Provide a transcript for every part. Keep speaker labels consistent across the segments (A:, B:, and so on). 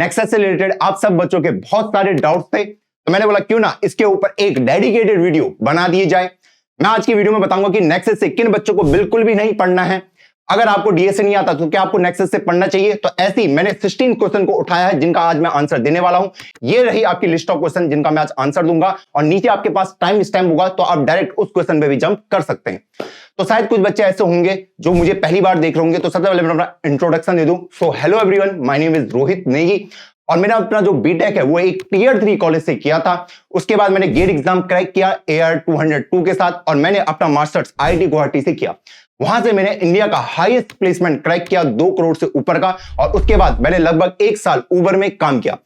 A: Nexus से related आप सब बच्चों के बहुत सारे डाउट्स थे, तो मैंने बोला क्यों ना इसके ऊपर एक डेडिकेटेड वीडियो बना दी जाए। मैं आज की वीडियो में बताऊंगा कि नेक्सस से किन बच्चों को बिल्कुल भी नहीं पढ़ना है। अगर आपको डीएसए नहीं आता तो क्या आपको नेक्सस से पढ़ना चाहिए। तो ऐसी मैंने 16 क्वेश्चन को उठाया है जिनका आज मैं आंसर देने वाला हूं। ये रही आपकी लिस्ट ऑफ क्वेश्चन जिनका मैं आज आंसर दूंगा, और नीचे आपके पास टाइम स्टैम्प होगा तो आप डायरेक्ट उस क्वेश्चन पे भी जंप कर सकते हैं। तो शायद कुछ बच्चे ऐसे होंगे जो मुझे पहली बार देख रहे होंगे, तो सबसे पहले मैं अपना इंट्रोडक्शन दे दूं। So hello everyone, my name is Rohit Negi, और मैंने अपना जो बीटेक है वो एक टियर 3 कॉलेज से किया था। उसके बाद मैंने गेट एग्जाम क्रैक किया AR 202 के साथ, और मैंने अपना मास्टर्स IIT गुवाहाटी से किया। वहां से मैंने इंडिया का हाईएस्ट प्लेसमेंट क्रैक किया 2 करोड़ से ऊपर का, और उसके बाद मैंने लगभग 1 साल उबर में काम किया।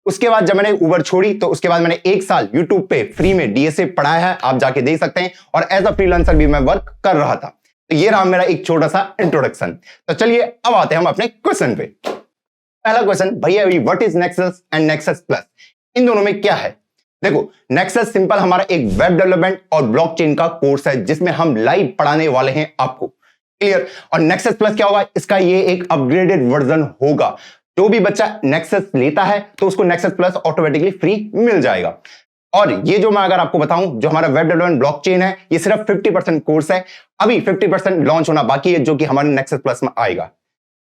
A: उसके बाद जब मैंने उबर छोड़ी तो उसके बाद मैंने 1 साल यूट्यूब पे फ्री में डीएसए पढ़ाया है, आप जाके देख सकते हैं, और एज अ फ्रीलांसर भी मैं वर्क कर रहा था। तो ये रहा मेरा एक छोटा सा इंट्रोडक्शन। तो चलिए अब आते हैं हम अपने क्वेश्चन पे। पहला क्वेश्चन, भैया what is nexus and nexus plus, इन दोनों में क्या है। देखो, नेक्सस सिंपल हमारा एक वेब डेवलपमेंट और ब्लॉकचेन का कोर्स है जिसमें हम लाइव पढ़ाने वाले हैं आपको, क्लियर। और नेक्सस प्लस क्या होगा, इसका ये एक अपग्रेडेड वर्जन होगा। जो भी बच्चा नेक्सस लेता है तो उसको नेक्सस प्लस ऑटोमेटिकली फ्री मिल जाएगा। और ये जो मैं अगर आपको बताऊं, जो हमारा वेब डेवलपमेंट ब्लॉकचेन है, ये सिर्फ 50% कोर्स है, अभी 50% लॉन्च होना बाकी है, जो कि हमारे नेक्सस प्लस में आएगा।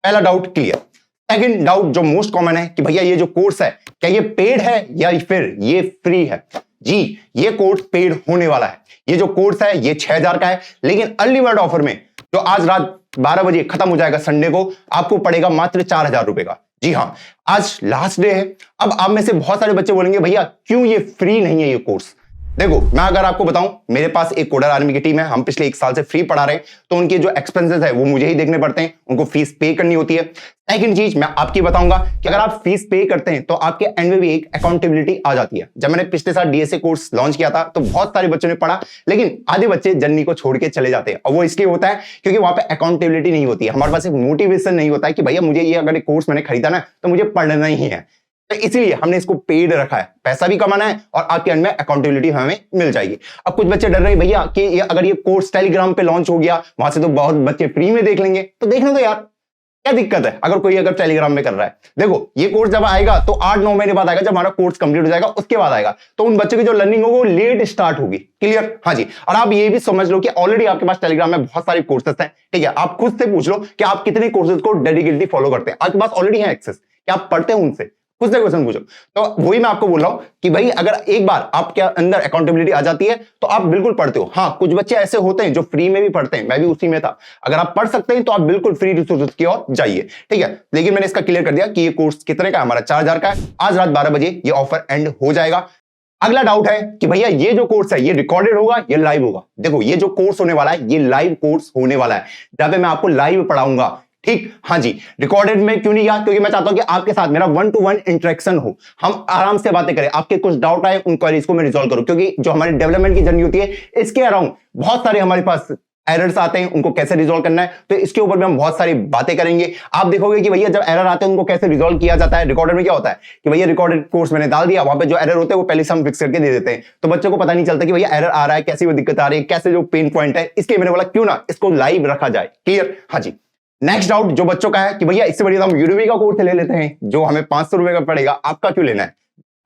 A: पहला डाउट क्लियर। सेकंड डाउट जो मोस्ट कॉमन है कि भैया ये जो कोर्स है क्या ये पेड है या फिर ये फ्री है। जी, ये कोर्स पेड होने वाला है। ये जो कोर्स है ये 6000 का है, लेकिन अर्ली बर्ड ऑफर में जो आज रात 12 बजे खत्म हो जाएगा संडे को, आपको पड़ेगा मात्र 4000 रुपए का। जी हाँ, आज लास्ट डे है। अब आप में से बहुत सारे बच्चे बोलेंगे भैया क्यों ये फ्री नहीं है ये कोर्स। देखो, मैं अगर आपको बताऊं, मेरे पास एक कोडर आर्मी की टीम है, हम पिछले 1 साल से फ्री पढ़ा रहे हैं, तो उनके जो एक्सपेंसेस है वो मुझे ही देखने पड़ते हैं, उनको फीस पे करनी होती है। सेकंड चीज मैं आपकी बताऊंगा कि अगर आप फीस पे करते हैं तो आपके एंड में भी एक अकाउंटेबिलिटी आ जाती है। जब मैंने पिछले साल डीएसए कोर्स लॉन्च किया था तो बहुत सारे बच्चों ने पढ़ा, लेकिन आधे बच्चे जर्नी को छोड़ के चले जाते हैं, और वो इसलिए होता है क्योंकि वहां पे अकाउंटेबिलिटी नहीं होती है। हमारे पास एक मोटिवेशन नहीं होता है कि भैया मुझे ये अगर एक कोर्स मैंने खरीदा ना तो मुझे पढ़ना ही है। तो इसीलिए हमने इसको पेड रखा है, पैसा भी कमाना है और आपके अंदर में अकाउंटेबिलिटी हमें मिल जाएगी। अब कुछ बच्चे डर रहे हैं भैया कि अगर ये कोर्स टेलीग्राम पे लॉन्च हो गया, वहां से तो बहुत बच्चे फ्री में देख लेंगे, तो देखने दो यार, क्या दिक्कत है अगर कोई टेलीग्राम में कर रहा है। देखो, ये कोर्स जब आएगा तो 8-9 महीने बाद आएगा, जब हमारा कोर्स कंप्लीट हो जाएगा उसके बाद आएगा, तो उन बच्चों की जो लर्निंग होगी वो लेट स्टार्ट होगी, क्लियर। हाँ जी, और आप ये भी समझ लो कि ऑलरेडी आपके पास टेलीग्राम में बहुत सारे कोर्सेस हैं, ठीक है। आप खुद से पूछ लो कि आप कितने कोर्सेज को डेडिकेटली फॉलो करते हैं, आपके पास ऑलरेडी है एक्सेस, क्या आप पढ़ते हैं उनसे, खुद से क्वेश्चन पूछो। तो वही मैं आपको बोल रहा हूं कि भाई अगर एक बार आपके अंदर अकाउंटेबिलिटी आ जाती है तो आप बिल्कुल पढ़ते हो। हाँ, कुछ बच्चे ऐसे होते हैं जो फ्री में भी पढ़ते हैं, मैं भी उसी में था। अगर आप पढ़ सकते हैं तो आप बिल्कुल फ्री रिसोर्सेज की ओर जाइए, ठीक है। लेकिन मैंने इसका क्लियर कर दिया कि ये कोर्स कितने का है, हमारा 4000 का है। आज रात 12 बजे ये ऑफर एंड हो जाएगा। अगला डाउट है कि भैया ये जो कोर्स है ये रिकॉर्डेड होगा या लाइव होगा। देखो, ये जो कोर्स होने वाला है ये लाइव कोर्स होने वाला है, जहां पे मैं आपको लाइव पढ़ाऊंगा, ठीक। हाँ जी, रिकॉर्डेड में क्यों नहीं किया, क्योंकि मैं चाहता हूं कि आपके साथ मेरा 1-to-1 इंटरेक्शन हो, हम आराम से बातें करें, आपके कुछ डाउट आए उन क्वेरीज को मैं रिजॉल्व करूं, क्योंकि जो हमारी डेवलपमेंट की जर्नी होती है इसके अराउंड बहुत सारे हमारे पास एरर्स आते हैं, उनको कैसे रिजॉल्व करना है, तो इसके ऊपर भी हम बहुत सारी बातें करेंगे। आप देखोगे कि भैया जब एरर आते हैं उनको कैसे रिजॉल्व किया जाता है। रिकॉर्डेड में क्या होता है कि भैया रिकॉर्डेड कोर्स मैंने डाल दिया, वहां पे जो एरर होते हैं वो पहले से हम फिक्स करके दे देते हैं, तो बच्चों को पता नहीं चलता कि भैया एरर आ रहा है, कैसी वो दिक्कत आ रही है, कैसे जो पेन पॉइंट है। इसलिए मैंने बोला क्यों ना इसको लाइव रखा जाए, क्लियर। हाँ जी, नेक्स्ट डाउट जो बच्चों का है कि भैया इससे बढ़िया हम यूडेमी का कोर्स ले लेते हैं जो हमें 500 रुपए का पड़ेगा, आपका क्यों लेना है।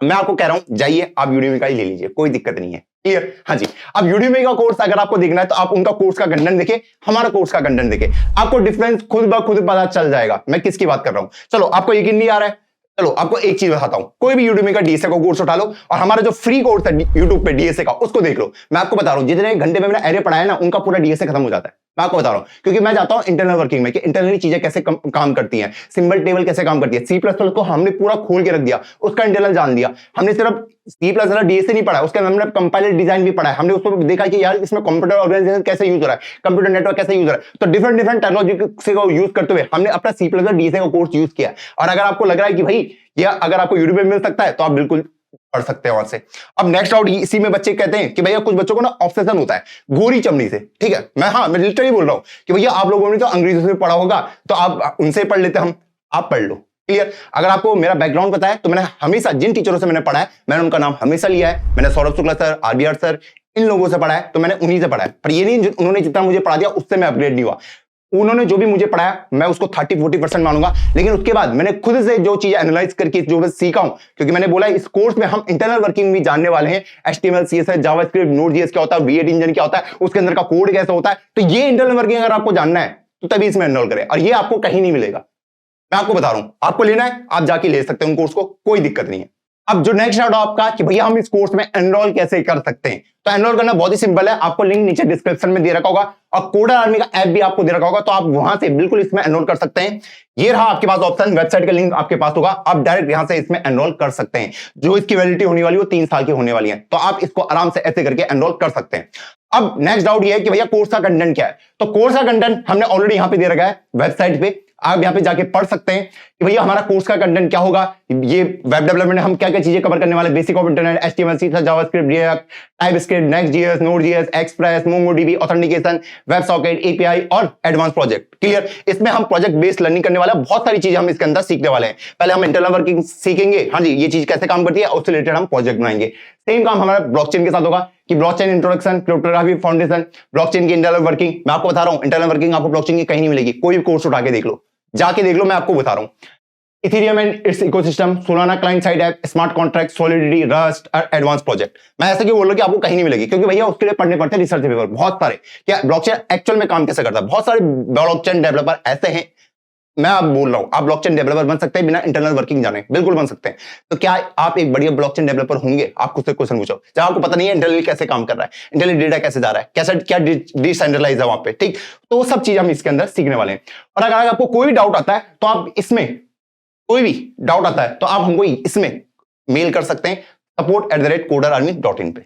A: मैं आपको कह रहा हूं जाइए आप यूडेमी का ही ले लीजिए, कोई दिक्कत नहीं है, क्लियर। हाँ जी, अब यूडेमी का कोर्स अगर आपको देखना है तो आप उनका कोर्स का कंटेंट देखें, हमारा कोर्स का कंटेंट देखें, आपको डिफरेंस खुद ब खुद पता चल जाएगा मैं किसकी बात कर रहा हूं। चलो, आपको यकीन नहीं आ रहा है, चलो आपको एक चीज बताता हूं, कोई भी यूडेमी का डीएसए का कोर्स उठा लो और हमारा जो फ्री कोर्स है यूट्यूब पे डीएसए का उसको देख लो। मैं आपको बता रहा हूं जितने घंटे में मैंने एरे पढ़ाया ना उनका पूरा डीएसए खत्म हो जाता है। मैं आपको बता रहा हूं क्योंकि मैं जाता हूं इंटरनल वर्किंग में कि इंटरनली चीजें कैसे काम करती हैं, सिंबल टेबल कैसे काम करती है। C++ को हमने पूरा खोल के रख दिया, उसका इंटरनल जान लिया। हमने सिर्फ C++ डीएसए नहीं पढ़ा, उसके अंदर हमने कंपाइलर डिजाइन भी पढ़ा है। हमने उसको देखा कि यार इसमें कंप्यूटर ऑर्गेनाइजेशन कैसे यूज हो रहा है, कंप्यूटर नेटवर्क कैसे यूज हो रहा है, तो डिफरेंट टेक्नोलॉजी को यूज करते हुए हमने अपना C++ डीएसए का कोर्स यूज किया। और अगर आपको लग रहा है कि भाई ये अगर आपको यूट्यूब पे मिल सकता है तो आप बिल्कुल पढ़ सकते हैं वहां से। अब नेक्स्ट डाउट इसी में बच्चे कहते हैं कि भैया कुछ बच्चों को ना ऑब्सेशन होता है गोरी चमड़ी से, ठीक है। मैं लिटरली बोल रहा हूं कि भैया आप लोगों ने तो अंग्रेजी से पढ़ा होगा तो आप उनसे पढ़ लेते, हम आप पढ़ लो, क्लियर। अगर आपको मेरा बैकग्राउंड पता है तो मैंने हमेशा जिन टीचरों से मैंने पढ़ा है मैंने उनका नाम हमेशा लिया है। मैंने Saurabh Shukla sir, RBR sir, इन लोगों से पढ़ा है, तो मैंने उन्हीं से पढ़ा है। पर ये नहीं उन्होंने जितना मुझे पढ़ा दिया उससे मैं अपग्रेड नहीं हुआ। उन्होंने जो भी मुझे पढ़ाया मैं उसको 30-40% मानूंगा, लेकिन उसके बाद मैंने खुद से जो चीजें एनालाइज करके जो बस सीखा हूं, क्योंकि मैंने बोला इस कोर्स में हम इंटरनल वर्किंग भी जानने वाले हैं, HTML CSS जावास्क्रिप्ट नोड.js क्या होता है, V8 इंजन क्या होता है, उसके अंदर का कोड कैसे होता है। तो ये इंटरनल वर्किंग अगर आपको जानना है तो तभी इसमें एनरोल करें, और ये आपको कहीं नहीं मिलेगा। मैं आपको बता रहा हूं, आपको लेना है आप जाके ले सकते हैं उन कोर्स को, कोई दिक्कत नहीं है। अब जो नेक्स्ट डाउट आपका कि भैया हम इस कोर्स में एनरोल कैसे कर सकते हैं, तो एनरोल करना बहुत ही सिंपल है। आपको लिंक नीचे डिस्क्रिप्शन में दे रखा होगा और कोडर आर्मी का ऐप भी आपको दे रखा होगा, तो आप वहां से बिल्कुल इसमें एनरोल कर सकते हैं। ये रहा आपके पास ऑप्शन, वेबसाइट का लिंक आपके पास होगा, आप डायरेक्ट यहां से इसमें एनरोल कर सकते हैं। जो इसकी वैलिडिटी होने वाली है वो 3 साल की होने वाली है, तो आप इसको आराम से ऐसे करके एनरोल कर सकते हैं। अब नेक्स्ट डाउट ये है कि भैया कोर्स का कंटेंट क्या है, तो कोर्स का कंटेंट हमने ऑलरेडी यहां पे दे रखा है वेबसाइट पे, आप यहां पे जाके पढ़ सकते हैं कि भैया हमारा कोर्स का कंटेंट क्या होगा। ये वेब डेवलपमेंट में हम क्या क्या चीजें कवर करने वाले, basic of internet, HTML CSS JavaScript React TypeScript नेक्स्ट.js नोड.js Express MongoDB authentication web socket API और एडवांस प्रोजेक्ट। क्लियर, इसमें हम प्रोजेक्ट बेस्ड लर्निंग करने वाले हैं, बहुत सारी चीजें हम इसके अंदर सीखने वाले हैं। पहले हम इंटरनल वर्किंग सीखेंगे, हाँ जी ये चीज कैसे काम करती है, उससे रिलेटेड हम प्रोजेक्ट बनाएंगे। सेम काम हमारा ब्लॉकचेन के साथ होगा कि blockchain introduction, cryptography foundation, blockchain की इंटरनल वर्किंग। मैं आपको बता रहा हूं इंटरनल वर्किंग आपको ब्लॉकचेन की कहीं नहीं मिलेगी, कोई भी कोर्स उठा के देख लो, जाके देख लो, मैं आपको बता रहा हूं। Ethereum and it's ecosystem, Solana client side app, smart contract, solidity, rust, advance project. मैं ऐसा क्यों बोल रहा हूं कि आपको कहीं नहीं मिलेगी, क्योंकि भैया उसके लिए पढ़ने पड़ते हैं रिसर्च पेपर बहुत सारे। क्या ब्लॉकचेन एक्चुअल में काम कैसे करता है, बहुत सारे ब्लॉकचेन डेवलपर ऐसे हैं, मैं आप बोल रहा हूं आप ब्लॉकचेन डेवलपर बन सकते हैं बिना इंटरनल वर्किंग जाने, बिल्कुल बन सकते हैं। तो क्या आप एक बढ़िया ब्लॉकचेन डेवलपर होंगे, आप खुद से क्वेश्चन पूछो, जब आपको पता नहीं है इंटरनली कैसे काम कर रहा है, इंटरनली डेटा कैसे जा रहा है, कैसे क्या डिसेंट्रलाइज है वहां पे, ठीक। तो वो सब चीज हम इसके अंदर सीखने वाले हैं। और अगर आपको कोई भी डाउट आता है तो आप इसमें, कोई भी डाउट आता है तो आप हमको इसमें मेल कर सकते हैं support@coderarmy.in पे।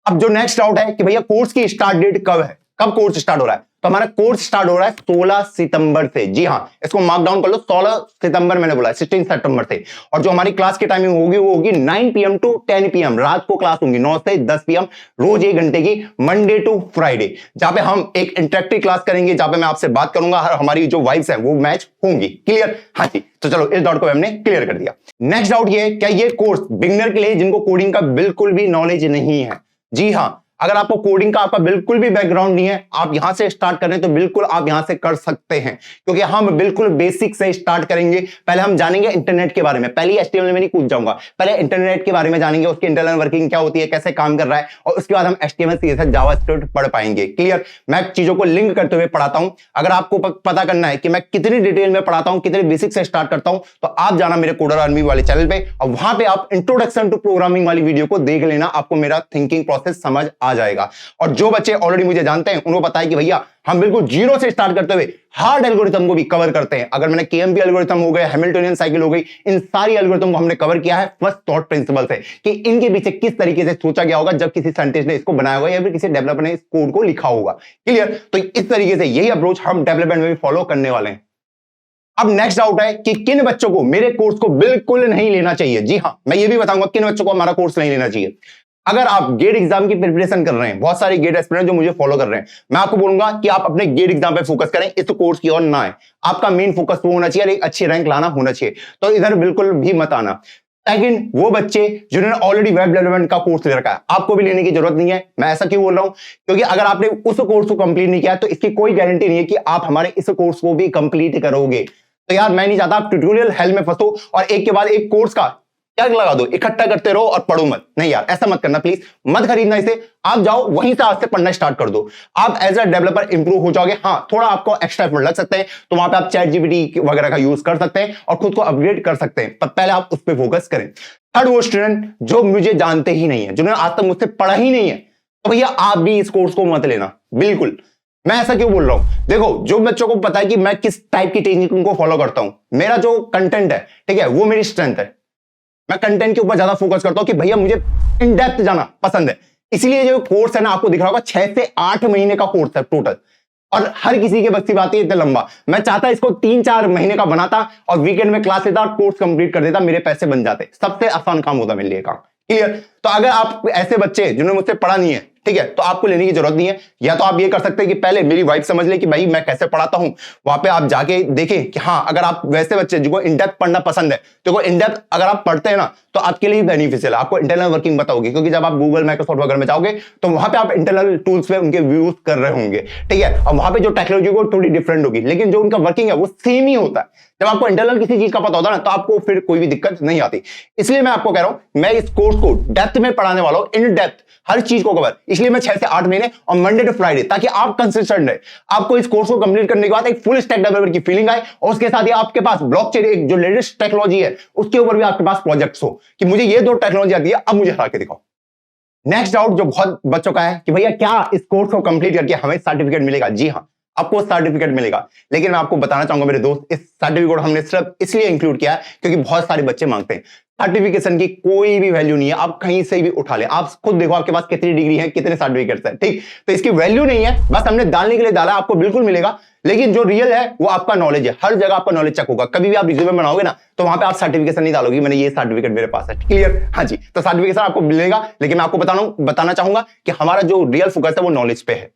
A: अब जो नेक्स्ट डाउट है कि भैया कोर्स की स्टार्ट डेट कब है, कब कोर्स स्टार्ट हो रहा है, तो हमारा कोर्स स्टार्ट हो रहा है 16 सितंबर से। जी हां, इसको मार्क डाउन कर लो, 16 सितंबर मैंने बोला, 16 सितंबर से। और जो हमारी क्लास की टाइमिंग होगी वो होगी 9 PM to 10 PM, रात को क्लास होंगी 9 से 10 PM, रोज 1 घंटे की, मंडे टू फ्राइडे, जहां पे हम एक इंटरेक्टिव क्लास करेंगे, जहां पे मैं आपसे बात करूंगा, हमारी जो वाइब्स है वो मैच होंगी। क्लियर, हाँ जी। तो चलो इस डाउट को हमने क्लियर कर दिया। नेक्स्ट डाउट ये है, क्या ये कोर्स बिगिनर के लिए जिनको कोडिंग का बिल्कुल भी नॉलेज नहीं है। जी हां, अगर आपको कोडिंग का आपका बिल्कुल भी बैकग्राउंड नहीं है, आप यहां से स्टार्ट कर रहे हैं तो बिल्कुल आप यहां से कर सकते हैं, क्योंकि हम बिल्कुल बेसिक से स्टार्ट करेंगे। पहले हम जानेंगे इंटरनेट के बारे में, पहले HTML में नहीं कूद जाऊंगा, पहले इंटरनेट के बारे में जानेंगे, उसकी इंटरनल वर्किंग क्या होती है, कैसे काम कर रहा है, और उसके बाद हम HTML CSS जावास्क्रिप्ट पढ़ पाएंगे। क्लियर, मैं चीजों को लिंक करते हुए पढ़ाता हूं। अगर आपको पता करना है कि मैं कितनी डिटेल में पढ़ाता हूं, कितने बेसिक से स्टार्ट करता हूं, तो आप जाना मेरे कोडर आर्मी वाले चैनल पे और वहां पे आप इंट्रोडक्शन टू प्रोग्रामिंग वाली वीडियो को देख लेना, आपको मेरा थिंकिंग प्रोसेस समझ आ जाएगा। और जो बच्चे ऑलरेडी मुझे जानते हैं उनको पता है कि भैया हम बिल्कुल जीरो से स्टार्ट करते हुए हार्ड एल्गोरिथम को भी कवर करते हैं। अगर मैंने KMP एल्गोरिथम हो गए, हैमिल्टनियन साइकिल हो गई, इन सारी एल्गोरिथम को हमने कवर किया है फर्स्ट थॉट प्रिंसिपल से, कि इनके पीछे किस तरीके से सोचा गया होगा जब किसी साइंटिस्ट ने इसको बनाया होगा या फिर किसी डेवलपर ने इस कोड को लिखा होगा। क्लियर, तो इस तरीके से यही अप्रोच हम डेवलपमेंट में भी फॉलो करने वाले हैं। अब नेक्स्ट डाउट है कि किन बच्चों को मेरे कोर्स को बिल्कुल नहीं लेना चाहिए। जी हां, मैं ये भी बताऊंगा किन बच्चों को हमारा कोर्स नहीं लेना चाहिए। अगर आप गेट एग्जाम की प्रिपरेशन कर रहे हैं, बहुत सारे गेट एस्पिरेंट जो मुझे फॉलो कर रहे हैं, मैं आपको बोलूंगा कि आप अपने गेट एग्जाम पे फोकस करें, इस कोर्स की ओर ना आए। आपका मेन फोकस वो होना चाहिए, एक अच्छी रैंक लाना होना चाहिए, तो इधर बिल्कुल भी मत आना। सेकंड, वो बच्चे जिन्होंने ऑलरेडी वेब डेवलपमेंट का कोर्स ले रखा है, आपको भी लेने की जरूरत नहीं है। मैं ऐसा क्यों बोल रहा हूं, क्योंकि अगर आपने उस कोर्स को कंप्लीट नहीं किया तो इसकी कोई गारंटी नहीं है कि आप हमारे इस कोर्स को भी कंप्लीट करोगे। तो यार मैं नहीं चाहता आप ट्यूटोरियल हेल में फंसो और एक के बाद एक कोर्स का क्या लगा दो, इकट्ठा करते रहो और पढ़ो मत। नहीं यार, ऐसा मत करना प्लीज, मत खरीदना इसे। आप जाओ वहीं से आज से पढ़ना स्टार्ट कर दो, आप एज अ डेवलपर इंप्रूव हो जाओगे। हाँ, थोड़ा आपको एक्स्ट्रा एफर्ट लग सकते हैं, तो वहां पे आप ChatGPT वगैरह का यूज कर सकते हैं और खुद को अपग्रेड कर सकते हैं, पर पहले आप उस पर फोकस करें। थर्ड, वो स्टूडेंट जो मुझे जानते ही नहीं है, जिन्होंने आज तक मुझसे पढ़ा ही नहीं है, तो भैया आप भी इस कोर्स को मत लेना बिल्कुल। मैं ऐसा क्यों बोल रहा हूं, देखो जो बच्चों को पता है कि मैं किस टाइप की टेक्निक को फॉलो करता हूं, मेरा जो कंटेंट है, ठीक है, वो मेरी स्ट्रेंथ है। मैं कंटेंट के ऊपर ज्यादा फोकस करता हूं कि भैया मुझे इन डेप्थ जाना पसंद है। इसलिए जो कोर्स है ना, आपको दिख रहा होगा 6 से 8 महीने का कोर्स है टोटल, और हर किसी के बस की बात है इतना लंबा। मैं चाहता इसको 3-4 महीने का बनाता और वीकेंड में क्लास लेता और कोर्स कंप्लीट कर देता, मेरे पैसे बन जाते। सबसे आसान काम होता मेरे लिए काम। क्लियर, तो अगर आप ऐसे बच्चे जिन्होंने मुझसे पढ़ा नहीं है, ठीक है, तो आपको लेने की जरूरत नहीं है। या तो आप ये कर सकते हैं कि पहले मेरी वाइफ समझ ले कि भाई मैं कैसे पढ़ाता हूं, वहां पे आप जाके देखें कि हाँ, अगर आप वैसे बच्चे जिनको इन डेप्थ पढ़ना पसंद है, तो इन डेप्थ अगर आप पढ़ते हैं ना, तो आपके लिए बेनिफिशियल है, आपको इंटरनल वर्किंग बताओगे, क्योंकि जब आप गूगल माइक्रोसॉफ्ट वगैरह में जाओगे तो वहां पे आप इंटरनल टूल्स पे उनके व्यूज कर रहे होंगे, ठीक है, और वहां पे जो टेक्नोलॉजी वो थोड़ी डिफरेंट होगी, लेकिन जो उनका वर्किंग है वो सेम ही होता है। जब आपको इंटरनल किसी चीज का पता होता है ना, तो आपको फिर कोई भी दिक्कत नहीं आती। इसलिए मैं आपको कह रहा हूं, मैं इस कोर्स को डेप्थ में पढ़ाने वाला हूं, इन डेप्थ हर चीज को कवर, इसलिए मैं 6 से 8 महीने और मंडे टू फ्राइडे, ताकि आप कंसिस्टेंट रहे, आपको इस कोर्स को कंप्लीट करने के बाद एक फुल स्टैक डेवलपर की फीलिंग आए, और उसके साथ ही आपके पास ब्लॉकचेन एक जो लेटेस्ट टेक्नोलॉजी है उसके ऊपर भी आपके पास प्रोजेक्ट्स हो कि मुझे ये 2 टेक्नोलॉजी आती है, अब मुझे हरा के दिखाओ। नेक्स्ट डाउट जो बहुत बच्चों का है कि भैया क्या इस कोर्स को कंप्लीट करके हमें सर्टिफिकेट मिलेगा? जी हाँ, आपको सर्टिफिकेट मिलेगा, लेकिन मैं आपको बताना चाहूंगा मेरे दोस्त, इस सर्टिफिकेट हमने सिर्फ इसलिए इंक्लूड किया है क्योंकि बहुत सारे बच्चे मांगते हैं। सर्टिफिकेशन की कोई भी वैल्यू नहीं है, आप कहीं से भी उठा लें, आप खुद देखो आपके पास कितनी डिग्री है, कितने सर्टिफिकेट्स हैं, ठीक, तो इसकी वैल्यू नहीं है, बस हमने डालने के लिए डाला, आपको बिल्कुल मिलेगा, लेकिन जो रियल है वो आपका नॉलेज है। हर जगह आपका नॉलेज चेक होगा। कभी भी आप रिज्यूमे बनाओगे ना, तो वहां पे आप सर्टिफिकेशन नहीं डालोगे, मैंने ये सर्टिफिकेट मेरे पास है, क्लियर? हाँ जी, तो सर्टिफिकेशन आपको मिलेगा, लेकिन मैं आपको बताना चाहूंगा कि हमारा जो रियल फोकस है वो नॉलेज पे है।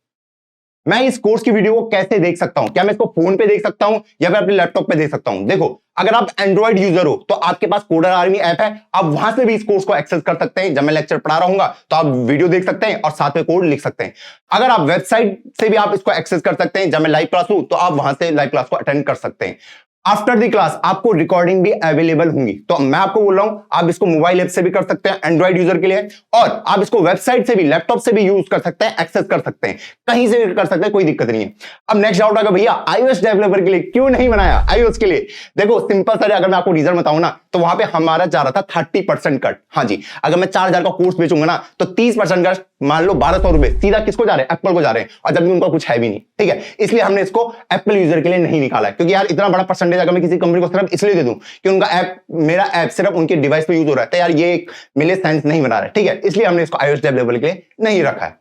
A: मैं इस कोर्स की वीडियो को कैसे देख सकता हूं? क्या मैं इसको फोन पे देख सकता हूं या फिर अपने लैपटॉप पे देख सकता हूं? देखो, अगर आप एंड्रॉइड यूजर हो तो आपके पास कोडर आर्मी ऐप है, आप वहां से भी इस कोर्स को एक्सेस कर सकते हैं। जब मैं लेक्चर पढ़ा रहूंगा तो आप वीडियो देख सकते हैं और साथ में कोड लिख सकते हैं। अगर आप वेबसाइट से भी आप इसको एक्सेस कर सकते हैं, जब मैं लाइव क्लास हूं तो आप वहां से लाइव क्लास को अटेंड कर सकते हैं। आफ्टर द क्लास आपको रिकॉर्डिंग भी अवेलेबल होंगी। तो मैं आपको बोल रहा हूं, आप इसको मोबाइल ऐप से भी कर सकते हैं एंड्रॉइड यूजर के लिए, और आप इसको वेबसाइट से भी, लैपटॉप से भी यूज कर सकते हैं, एक्सेस कर सकते हैं, कहीं से भी कर सकते हैं, कोई दिक्कत नहीं है। अब नेक्स्ट डाउट आएगा, भैया iOS डेवलपर के लिए क्यों नहीं बनाया? iOS के लिए देखो सिंपल सा, अगर मैं आपको रीजन बताऊं ना, तो वहां पे हमारा जा रहा था 30% कट। हाँ जी, अगर मैं 4000 का कोर्स बेचूंगा ना, तो 30% कट, मान लो 1200 रुपए सीधा किसको जा रहे हैं? एप्पल को जा रहे हैं, और जबकि उनका कुछ है भी नहीं, ठीक है। इसलिए हमने इसको एप्पल यूजर के लिए नहीं निकाला है, क्योंकि यार इतना बड़ा परसेंटेज अगर मैं किसी कंपनी को सिर्फ इसलिए दे दूं कि उनका ऐप, मेरा ऐप सिर्फ उनके डिवाइस पे यूज हो रहा है, तो यार ये मेरे सेंस नहीं बना रहा है, ठीक है। इसलिए हमने इसको iOS डेवलपर के लिए नहीं रखा है।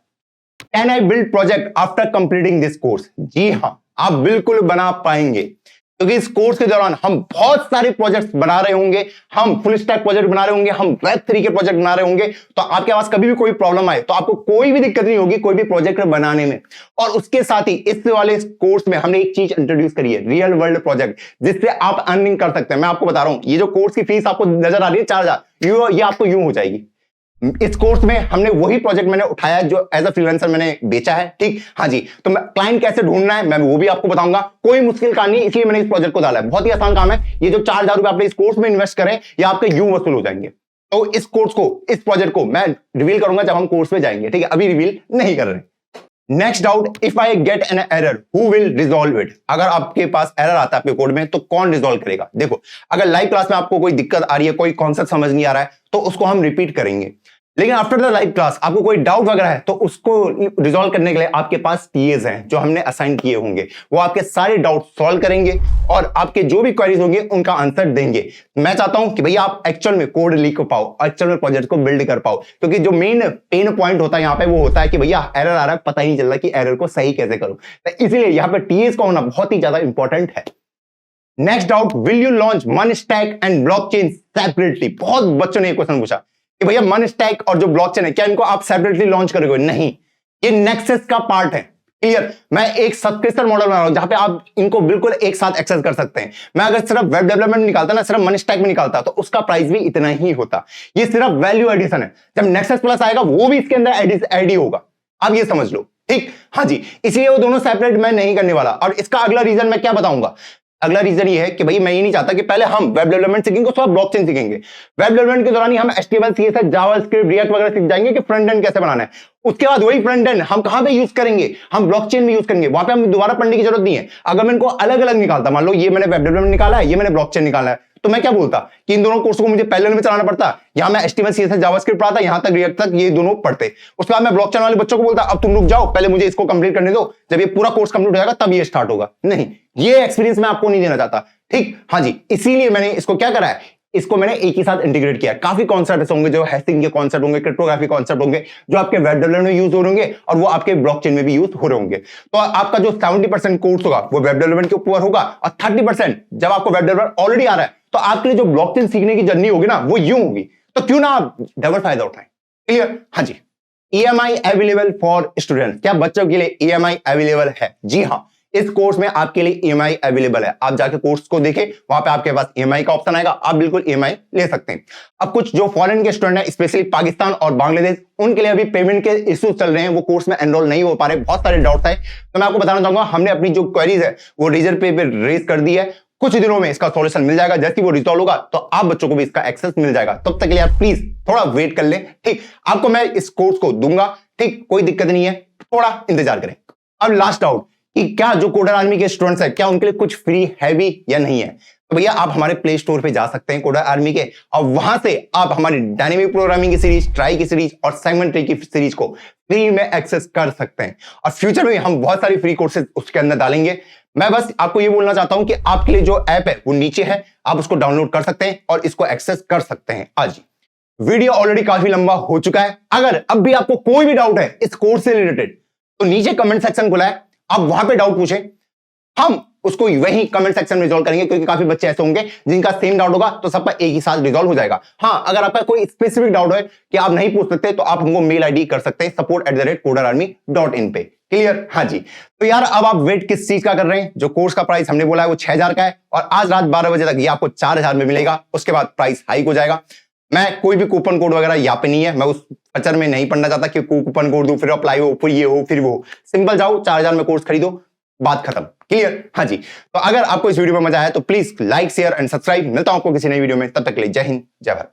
A: Can I build project after completing this course? जी हाँ, आप बिल्कुल बना पाएंगे, क्योंकि इस कोर्स के दौरान हम बहुत सारे प्रोजेक्ट्स बना रहे होंगे, हम फुल स्टैक प्रोजेक्ट बना रहे होंगे, हम Web3 के प्रोजेक्ट बना रहे होंगे। तो आपके पास कभी भी कोई प्रॉब्लम आए तो आपको कोई भी दिक्कत नहीं होगी कोई भी प्रोजेक्ट बनाने में। और उसके साथ ही इस वाले कोर्स में हमने एक चीज इंट्रोड्यूस करी है, रियल वर्ल्ड प्रोजेक्ट, जिससे आप अर्निंग कर सकते हैं। मैं आपको बता रहा हूं, ये जो कोर्स की फीस आपको नजर आ रही है 4000, ये आपको यूं हो जाएगी। इस कोर्स में हमने वही प्रोजेक्ट मैंने उठाया जो एज अ फ्रीलांसर मैंने बेचा है, ठीक। हाँ जी, तो क्लाइंट कैसे ढूंढना है मैं वो भी आपको बताऊंगा, कोई मुश्किल काम नहीं, इसलिए मैंने इस प्रोजेक्ट को डाला है। बहुत ही आसान काम है, ये जो 4000 रुपए आपने इस कोर्स में इन्वेस्ट करें, ये आपके यूं वसूल हो जाएंगे। तो इस कोर्स को, इस प्रोजेक्ट को मैं रिवील करूंगा जब हम कोर्स में जाएंगे, ठीक है, अभी रिवील नहीं कर रहे। Next doubt, if I get an error who will resolve it? अगर आपके पास एरर आता है आपके कोड में तो कौन रिजॉल्व करेगा? देखो, अगर लाइव क्लास में आपको कोई दिक्कत आ रही है, कोई कॉन्सेप्ट समझ नहीं आ रहा है, तो उसको हम रिपीट करेंगे। लेकिन आफ्टर द लाइव क्लास आपको कोई डाउट वगैरह है तो उसको रिजॉल्व करने के लिए आपके पास टीएस हैं जो हमने असाइन किए होंगे, वो आपके सारे डाउट सॉल्व करेंगे और आपके जो भी क्वेरीज होंगे उनका आंसर देंगे। मैं चाहता हूं कि भैया आप एक्चुअल में कोड लिख पाओ, एक्चुअल में प्रोजेक्ट को बिल्ड कर पाओ, क्योंकि जो मेन पेन पॉइंट होता है यहाँ पे वो होता है कि भैया एरर आ रहा है, पता ही नहीं चल रहा कि एरर को सही कैसे करूं। तो इसलिए यहाँ पे टीएस का होना बहुत ही ज्यादा इंपॉर्टेंट है। Next doubt, will you launch मन स्टैक एंड ब्लॉकचेन सेपरेटली? बहुत बच्चों ने क्वेश्चन पूछा कि भैया मन स्टैक और जो ब्लॉकचेन है क्या इनको आप सेपरेटली लॉन्च करोगे? नहीं, ये नेक्सस का पार्ट है, क्लियर। मैं एक सब्सक्रिप्शन मॉडल बना रहा हूं जहां पे आप इनको बिल्कुल एक साथ एक्सेस कर सकते हैं। मैं अगर सिर्फ वेब डेवलपमेंट निकालता ना, सिर्फ मन स्टैक में निकालता तो उसका प्राइस भी इतना ही होता। ये सिर्फ वैल्यू एडिशन है, जब नेक्सस प्लस आएगा वो भी इसके अंदर एड होगा, आप ये समझ लो, ठीक। हाँ जी, इसलिए वो दोनों सेपरेट मैं नहीं करने वाला। और इसका अगला रीजन मैं क्या बताऊंगा? अगला रीजन ये है कि भाई मैं ये नहीं चाहता कि पहले हम वेब डेवलपमेंट सीखेंगे उसके बाद ब्लॉकचेन सीखेंगे। वेब डेवलपमेंट के दौरान ही हम HTML CSS जावास्क्रिप्ट रिएक्ट वगैरह सीख जाएंगे कि फ्रंट एंड कैसे बनाना है। उसके बाद वही फ्रंट एंड हम कहां पे यूज करेंगे? हम ब्लॉकचेन में यूज करेंगे। वहां पे हम दोबारा पढ़ने की जरूरत नहीं है। अगर मैं इनको अलग अलग निकालता, मान लो ये मैंने वेब डेवलपमेंट निकाला है, ये मैंने ब्लॉकचेन निकाला है, तो मैं क्या बोलता कि इन दोनों कोर्स को मुझे पैरेलल में चलाना पड़ता। यहां मैं HTML CSS जावास्क्रिप्ट पढ़ाता, यहां तक रिएक्ट तक ये दोनों पढ़ते। उसके बाद मैं ब्लॉकचेन वाले बच्चों को बोलता अब तुम रुक जाओ, पहले मुझे इसको कंप्लीट करने दो, जब ये पूरा कोर्स कंप्लीट हो जाएगा तब ये स्टार्ट होगा। नहीं, ये एक्सपीरियंस मैं आपको नहीं देना चाहता, ठीक। हाँ जी, इसीलिए मैंने इसको क्या करा है, इसको मैंने एक ही साथ इंटीग्रेट किया। काफी कॉन्सेप्ट होंगे जो हैशिंग के कॉन्सेप्ट होंगे, क्रिप्टोग्राफी कॉन्सेप्ट होंगे जो आपके वेब डेवलपमेंट में यूज हो रहे होंगे और वो आपके ब्लॉकचेन में भी यूज हो रहे होंगे। तो आपका जो 70% कोर्स होगा वो वेब डेवलपमेंट के ऊपर होगा और 30% जब आपको वेब डेवलपमेंट ऑलरेडी आ रहा है तो आपके लिए जो ब्लॉकचेन सीखने की जर्नी होगी ना वो यूं होगी। तो क्यों ना आप डबल फायदा उठाएं, क्लियर? हाँ जी, EMI अवेलेबल फॉर स्टूडेंट, क्या बच्चों के लिए EMI अवेलेबल है? जी हाँ, इस कोर्स में आपके लिए EMI अवेलेबल है। आप जाके कोर्स को देखें, वहां पे आपके पास EMI का ऑप्शन आएगा, आप बिल्कुल EMI ले सकते हैं। अब कुछ जो फॉरेन के स्टूडेंट हैं, स्पेशली पाकिस्तान और बांग्लादेश, उनके लिए अभी पेमेंट के इश्यूज चल रहे हैं, वो कोर्स में एनरोल नहीं हो पा रहे, बहुत सारे डाउट्स है। तो मैं आपको बताना चाहूंगा, हमने अपनी जो क्वेरीज है वो रीजर पे रेज कर दी है। कुछ दिनों में इसका सॉल्यूशन मिल जाएगा। जैसे ही वो रिजॉल्व होगा तो आप बच्चों को भी इसका एक्सेस मिल जाएगा। तब तक के लिए आप प्लीज थोड़ा वेट कर लें, ठीक। आपको मैं इस कोर्स को दूंगा, ठीक, कोई दिक्कत नहीं है, थोड़ा इंतजार करें। अब लास्ट डाउट कि क्या जो कोडर आर्मी के स्टूडेंट्स है, क्या उनके लिए कुछ फ्री है भी या नहीं है? तो भैया आप हमारे प्ले स्टोर पे जा सकते हैं कोडर आर्मी के, और वहां से आप हमारी डायनेमिक प्रोग्रामिंग की सीरीज, ट्राई की सीरीज और सेगमेंट ट्री की सीरीज को फ्री में एक्सेस कर सकते हैं। और फ्यूचर में हम बहुत सारी फ्री कोर्सेज उसके अंदर डालेंगे। मैं बस आपको ये बोलना चाहता हूं कि आपके लिए जो ऐप है वो नीचे है, आप उसको डाउनलोड कर सकते हैं और इसको एक्सेस कर सकते हैं आज। वीडियो ऑलरेडी काफी लंबा हो चुका है। अगर अब भी आपको कोई भी डाउट है इस कोर्स से रिलेटेड, तो नीचे कमेंट सेक्शन खुला है, आप वहां पे डाउट पूछें, हम उसको वही कमेंट सेक्शन में रिजॉल्व करेंगे, क्योंकि काफी बच्चे ऐसे होंगे जिनका सेम डाउट होगा, तो सबका एक ही साथ रिजॉल्व हो जाएगा। हाँ, अगर आपका कोई स्पेसिफिक डाउट है कि आप नहीं पूछ सकते, तो आप हमको मेल आईडी कर सकते हैं support@coderarmy.in पे। क्लियर? हाँ जी। तो यार अब आप वेट किस चीज का कर रहे हैं? जो कोर्स का प्राइस हमने बोला है वो 6000 का है, और आज रात 12 बजे तक ये आपको 4000 में मिलेगा। उसके बाद प्राइस हाइक हो जाएगा। मैं कोई भी कूपन कोड वगैरह यहाँ पे नहीं है, मैं उस फचर में नहीं पढ़ना चाहता कि कूपन कोड दो, फिर अप्लाई हो, फिर ये हो, फिर वो। सिंपल जाओ, 4000 में कोर्स खरीदो, बात खत्म। क्लियर? हाँ जी। तो अगर आपको इस वीडियो में मजा आया तो please like, share and subscribe. मिलता हूं आपको किसी नई वीडियो में, तब तक के लिए जय हिंद, जय भारत।